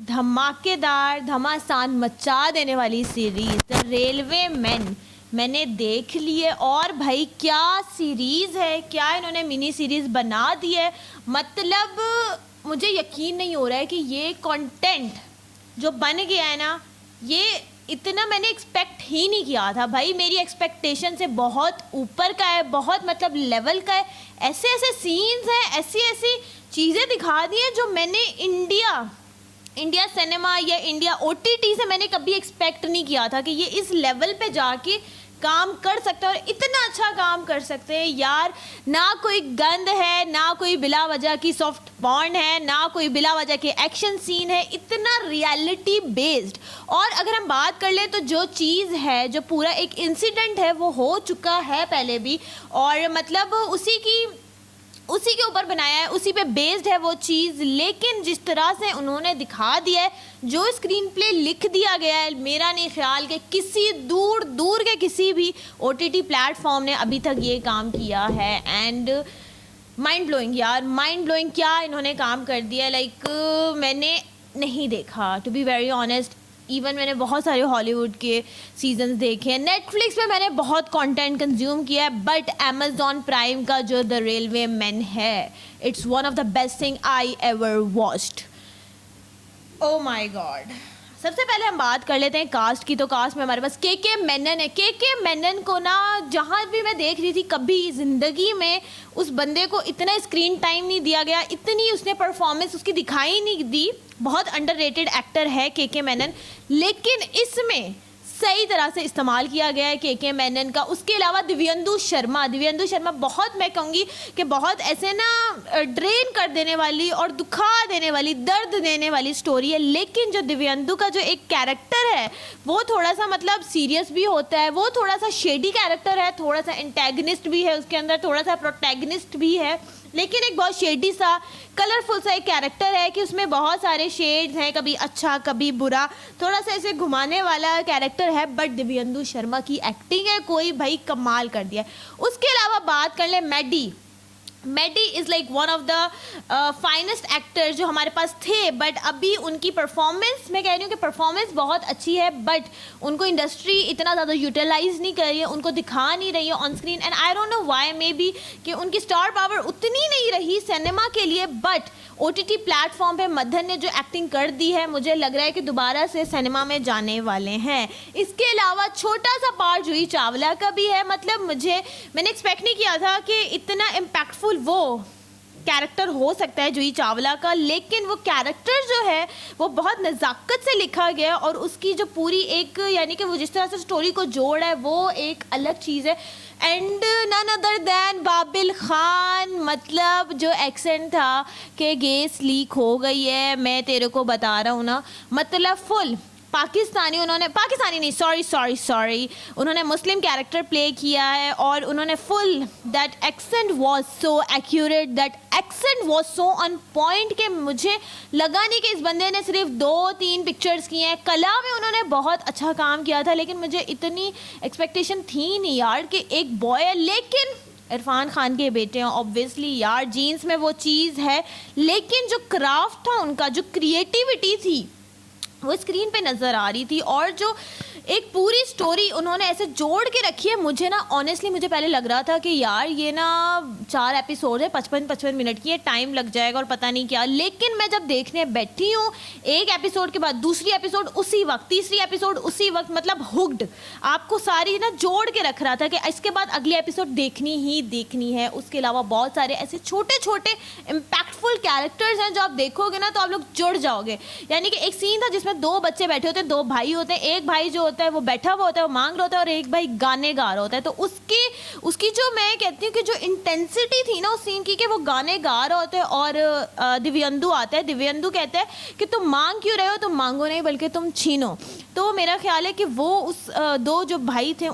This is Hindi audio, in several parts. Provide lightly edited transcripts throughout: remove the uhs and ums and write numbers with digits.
धमाकेदार धमासान मचा देने वाली सीरीज़ द रेलवे मैन मैंने देख ली है। और भाई क्या सीरीज़ है, क्या इन्होंने मिनी सीरीज़ बना दी है। मतलब मुझे यकीन नहीं हो रहा है कि ये कंटेंट जो बन गया है ना, ये इतना मैंने एक्सपेक्ट ही नहीं किया था भाई। मेरी एक्सपेक्टेशन से बहुत ऊपर का है, बहुत मतलब लेवल का है। ऐसे ऐसे सीन्स हैं, ऐसी ऐसी चीज़ें दिखा दी हैं जो मैंने इंडिया सिनेमा या इंडिया OTT से मैंने कभी एक्सपेक्ट नहीं किया था कि ये इस लेवल पे जाके काम कर सकते हैं और इतना अच्छा काम कर सकते हैं यार। ना कोई गंद है, ना कोई बिला वजह की सॉफ्ट बॉन्ड है, ना कोई बिला वजह के एक्शन सीन है, इतना रियलिटी बेस्ड। और अगर हम बात कर लें तो जो चीज़ है, जो पूरा एक इंसिडेंट है वो हो चुका है पहले भी, और मतलब उसी के ऊपर बनाया है, उसी पे बेस्ड है वो चीज़। लेकिन जिस तरह से उन्होंने दिखा दिया है, जो स्क्रीन प्ले लिख दिया गया है, मेरा नहीं ख्याल कि किसी दूर दूर के किसी भी OTT प्लेटफॉर्म ने अभी तक ये काम किया है। एंड माइंड ब्लोइंग यार, माइंड ब्लोइंग क्या इन्होंने काम कर दिया। लाइक मैंने नहीं देखा, to be very honest. Even मैंने बहुत सारे हॉलीवुड के सीजन्स देखे हैं, नेटफ्लिक्स पे मैंने बहुत कंटेंट कंज्यूम किया है, बट अमेजॉन प्राइम का जो द रेलवे मैन है, it's one of the best thing I ever watched. Oh my God. सबसे पहले हम बात कर लेते हैं कास्ट की। तो कास्ट में हमारे पास KK मेनन है। KK मेनन को ना जहाँ भी मैं देख रही थी, कभी ज़िंदगी में उस बंदे को इतना स्क्रीन टाइम नहीं दिया गया, इतनी उसने परफॉर्मेंस उसकी दिखाई नहीं दी। बहुत अंडररेटेड एक्टर है KK मेनन, लेकिन इसमें सही तरह से इस्तेमाल किया गया है KK मेनन का। उसके अलावा दिव्यंदु शर्मा बहुत, मैं कहूँगी कि बहुत ऐसे ना ड्रेन कर देने वाली और दुखा देने वाली, दर्द देने वाली स्टोरी है। लेकिन जो दिव्यंदु का जो एक कैरेक्टर है वो थोड़ा सा मतलब सीरियस भी होता है, वो थोड़ा सा शेडी कैरेक्टर है, थोड़ा सा एंटेगनिस्ट भी है उसके अंदर, थोड़ा सा प्रोटैगनिस्ट भी है, लेकिन एक बहुत शेडी सा कलरफुल सा एक कैरेक्टर है कि उसमें बहुत सारे शेड्स हैं, कभी अच्छा कभी बुरा, थोड़ा सा ऐसे घुमाने वाला कैरेक्टर है। बट दिव्यंदु शर्मा की एक्टिंग है कोई भाई कमाल कर दिया है। उसके अलावा बात कर ले Maddy is like one of the finest actor जो हमारे पास थे, बट अभी उनकी परफॉर्मेंस, मैं कह रही हूँ कि परफॉर्मेंस बहुत अच्छी है, बट उनको इंडस्ट्री इतना ज़्यादा यूटिलाइज नहीं कर रही है, उनको दिखा नहीं रही है on screen. And I don't know why, may be कि उनकी स्टार पावर उतनी नहीं रही सिनेमा के लिए, बट OTT प्लेटफॉर्म पे मदन ने जो एक्टिंग कर दी है, मुझे लग रहा है कि दोबारा से सिनेमा में जाने वाले हैं। इसके अलावा छोटा सा पार्ट जूही चावला का भी है। मतलब मैंने एक्सपेक्ट नहीं किया था कि इतना इम्पैक्टफुल वो कैरेक्टर हो सकता है जूही चावला का, लेकिन वो कैरेक्टर जो है वो बहुत नज़ाकत से लिखा गया और उसकी जो पूरी एक, यानी कि वो जिस तरह से स्टोरी को जोड़ा है वो एक अलग चीज़ है। And none other than Babil Khan, मतलब जो एक्सेंट था कि गैस लीक हो गई है, मैं तेरे को बता रहा हूँ ना, मतलब फुल पाकिस्तानी, उन्होंने मुस्लिम कैरेक्टर प्ले किया है और उन्होंने full that accent was so accurate, that accent was so on point कि मुझे लगा नहीं कि इस बंदे ने सिर्फ 2-3 पिक्चर्स किए हैं। कला में उन्होंने बहुत अच्छा काम किया था, लेकिन मुझे इतनी एक्सपेक्टेशन थी नहीं यार कि एक बॉय है, लेकिन इरफान खान के बेटे हैं ऑब्वियसली यार, जीन्स में वो चीज़ है, लेकिन जो क्राफ्ट था उनका, जो क्रिएटिविटी थी वो स्क्रीन पे नज़र आ रही थी। और जो एक पूरी स्टोरी उन्होंने ऐसे जोड़ के रखी है, मुझे ना ऑनेस्टली मुझे पहले लग रहा था कि यार ये ना 4 एपिसोड है, 55 मिनट की है, टाइम लग जाएगा और पता नहीं क्या। लेकिन मैं जब देखने बैठी हूँ, एक एपिसोड के बाद दूसरी एपिसोड उसी वक्त, तीसरी एपिसोड उसी वक्त, मतलब हुक्ड, आपको सारी ना जोड़ के रख रहा था कि इसके बाद अगली एपिसोड देखनी है। उसके अलावा बहुत सारे ऐसे छोटे छोटे इम्पैक्टफुल कैरेक्टर्स हैं जो आप देखोगे ना तो आप लोग जुड़ जाओगे। यानी कि एक सीन था जिसमें 2 बच्चे बैठे होते हैं, 2 भाई होते हैं, एक भाई जो होता है वो बैठा हुआ होता है, वो मांग रहा होता है, और एक भाई गाने गा रहा होता है। तो उसकी जो मैं कहती हूँ कि जो इंटेंसिटी थी ना उस सीन की, कि वो गाने गा रहा होता है और दिव्यंदु आता है, दिव्यंदु कहता है कि तुम मांग क्यों रहे हो, तुम मांगो नहीं बल्कि तुम छीनो। तो मेरा ख्याल है कि वो उस 2 जो भाई थे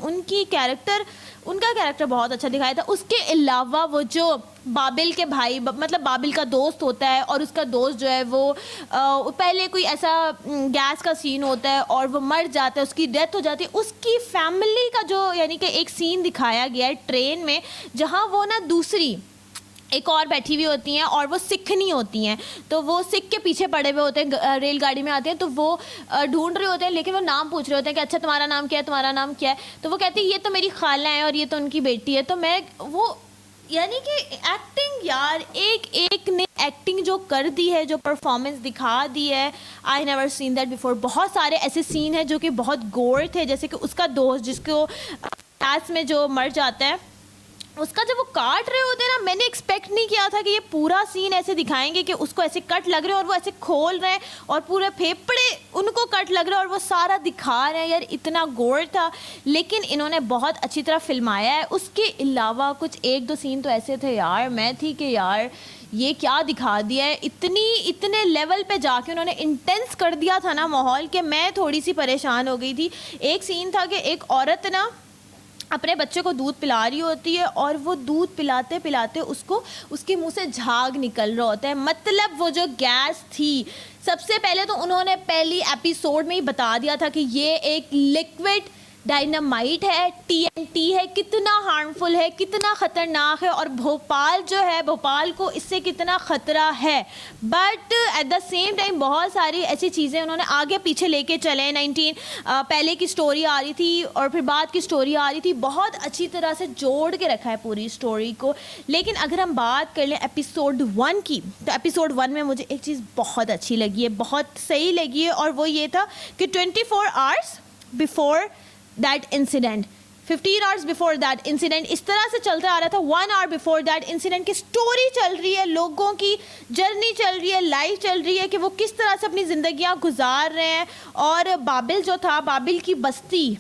उनका कैरेक्टर बहुत अच्छा दिखाया था। उसके अलावा वो जो बाबिल के भाई, मतलब बाबिल का दोस्त होता है और उसका दोस्त जो है वो पहले कोई ऐसा गैस का सीन होता है और वो मर जाता है, उसकी डेथ हो जाती है। उसकी फैमिली का जो, यानी कि एक सीन दिखाया गया है ट्रेन में, जहाँ वो ना दूसरी एक और बैठी हुई होती हैं और वो सिख नहीं होती हैं, तो वो सिख के पीछे पड़े हुए होते हैं, रेलगाड़ी में आते हैं, तो वो ढूंढ रहे होते हैं, लेकिन वो नाम पूछ रहे होते हैं कि अच्छा तुम्हारा नाम क्या है, तुम्हारा नाम क्या है, तो वो कहती है ये तो मेरी खाला है और ये तो उनकी बेटी है। तो मैं वो यानी कि एक्टिंग यार, एक एक ने एक्टिंग जो कर दी है, जो परफॉर्मेंस दिखा दी है, I never seen that before. बहुत सारे ऐसे सीन हैं जो कि बहुत गोर थे, जैसे कि उसका दोस्त जिसको गैस में जो मर जाता है, उसका जब वो काट रहे होते हैं ना, मैंने एक्सपेक्ट नहीं किया था कि ये पूरा सीन ऐसे दिखाएंगे कि उसको ऐसे कट लग रहे हैं और वो ऐसे खोल रहे हैं और पूरे फेफड़े उनको कट लग रहे हैं और वो सारा दिखा रहे हैं। यार इतना गोर था, लेकिन इन्होंने बहुत अच्छी तरह फिल्माया है। उसके अलावा कुछ एक दो सीन तो ऐसे थे यार, मैं थी कि यार ये क्या दिखा दिया है, इतने लेवल पे जाके उन्होंने इंटेंस कर दिया था ना माहौल, के मैं थोड़ी सी परेशान हो गई थी। एक सीन था कि एक औरत ना अपने बच्चे को दूध पिला रही होती है और वो दूध पिलाते पिलाते उसको उसके मुंह से झाग निकल रहा होता है। मतलब वो जो गैस थी, सबसे पहले तो उन्होंने पहली एपिसोड में ही बता दिया था कि ये एक लिक्विड डायनामाइट है, टीएनटी है, कितना हार्मफुल है, कितना ख़तरनाक है, और भोपाल जो है, भोपाल को इससे कितना ख़तरा है। But at the same time बहुत सारी ऐसी चीज़ें उन्होंने आगे पीछे लेके चले। पहले की स्टोरी आ रही थी और फिर बाद की स्टोरी आ रही थी, बहुत अच्छी तरह से जोड़ के रखा है पूरी स्टोरी को। लेकिन अगर हम बात कर लें एपिसोड 1 की, तो एपिसोड 1 में मुझे एक चीज़ बहुत अच्छी लगी है, बहुत सही लगी है, और वो ये था कि 24 hours before that incident, 15 hours before that incident, इस तरह से चलता आ रहा था। 1 आवर बिफोर दैट इंसिडेंट की स्टोरी चल रही है, लोगों की जर्नी चल रही है, लाइफ चल रही है कि वो किस तरह से अपनी ज़िंदगियां गुजार रहे हैं। और बाबिल जो था, बाबिल की बस्ती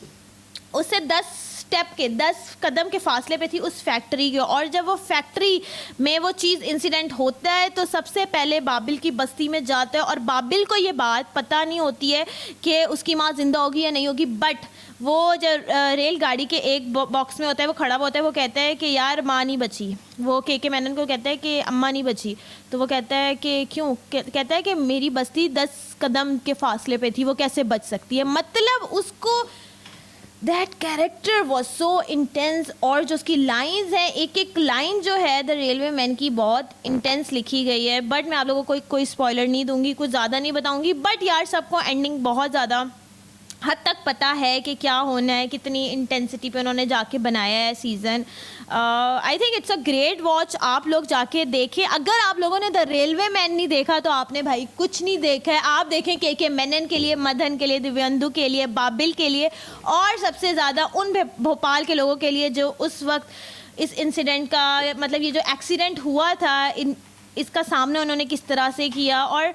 उससे 10 कदम के फासले पे थी उस फैक्ट्री के, और जब वो फैक्ट्री में वो चीज़ इंसिडेंट होता है तो सबसे पहले बाबिल की बस्ती में जाता है, और बाबिल को ये बात पता नहीं होती है कि उसकी माँ ज़िंदा होगी या नहीं होगी। बट वो जब रेलगाड़ी के एक बॉक्स में होता है, वो खड़ा होता है, वो कहता है कि यार माँ नहीं बची। वो के मेनन को कहता है कि अम्मा नहीं बची, तो वो कहता है कि क्यों, कहता है कि मेरी बस्ती 10 कदम के फासले पे थी, वो कैसे बच सकती है। मतलब उसको that character was so intense, और जो उसकी लाइन्स हैं, एक एक लाइन जो है द रेलवे मैन की बहुत इंटेंस लिखी गई है। बट मैं आप लोगों को कोई स्पॉइलर नहीं दूंगी, कुछ ज़्यादा नहीं बताऊंगी। बट यार सबको एंडिंग बहुत ज़्यादा हद तक पता है कि क्या होना है, कितनी इंटेंसिटी पे उन्होंने जाके बनाया है season. I think it's a great watch, आप लोग जाके देखें। अगर आप लोगों ने द रेलवे मैन नहीं देखा तो आपने भाई कुछ नहीं देखा है। आप देखें के मेनन के लिए, मदन के लिए, दिव्यंदु के लिए, बाबिल के लिए, और सबसे ज़्यादा उन भोपाल के लोगों के लिए जो उस वक्त इस इंसिडेंट का, मतलब ये जो एक्सीडेंट हुआ था, इसका सामना उन्होंने किस तरह से किया। और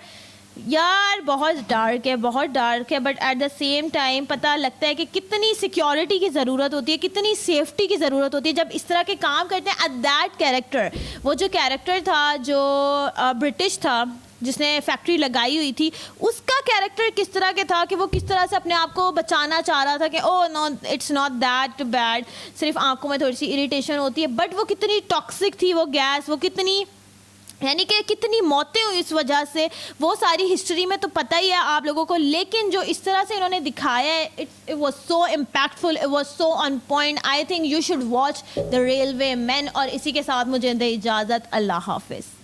यार बहुत डार्क है, बहुत डार्क है, but at the same time पता लगता है कि कितनी सिक्योरिटी की ज़रूरत होती है, कितनी सेफ्टी की ज़रूरत होती है जब इस तरह के काम करते हैं। एट दैट कैरेक्टर, वो जो कैरेक्टर था जो ब्रिटिश था जिसने फैक्ट्री लगाई हुई थी, उसका कैरेक्टर किस तरह के था कि वो किस तरह से अपने आप को बचाना चाह रहा था कि oh no it's not that bad, सिर्फ आंखों में थोड़ी सी इरिटेशन होती है। बट वो कितनी टॉक्सिक थी वो गैस, वो कितनी, यानी कि कितनी मौतें हुई इस वजह से, वो सारी हिस्ट्री में तो पता ही है आप लोगों को। लेकिन जो इस तरह से इन्होंने दिखाया है, it was so impactful, it was so on point. I think you should watch the railway man. और इसी के साथ मुझे दे इजाज़त, अल्लाह हाफिज़।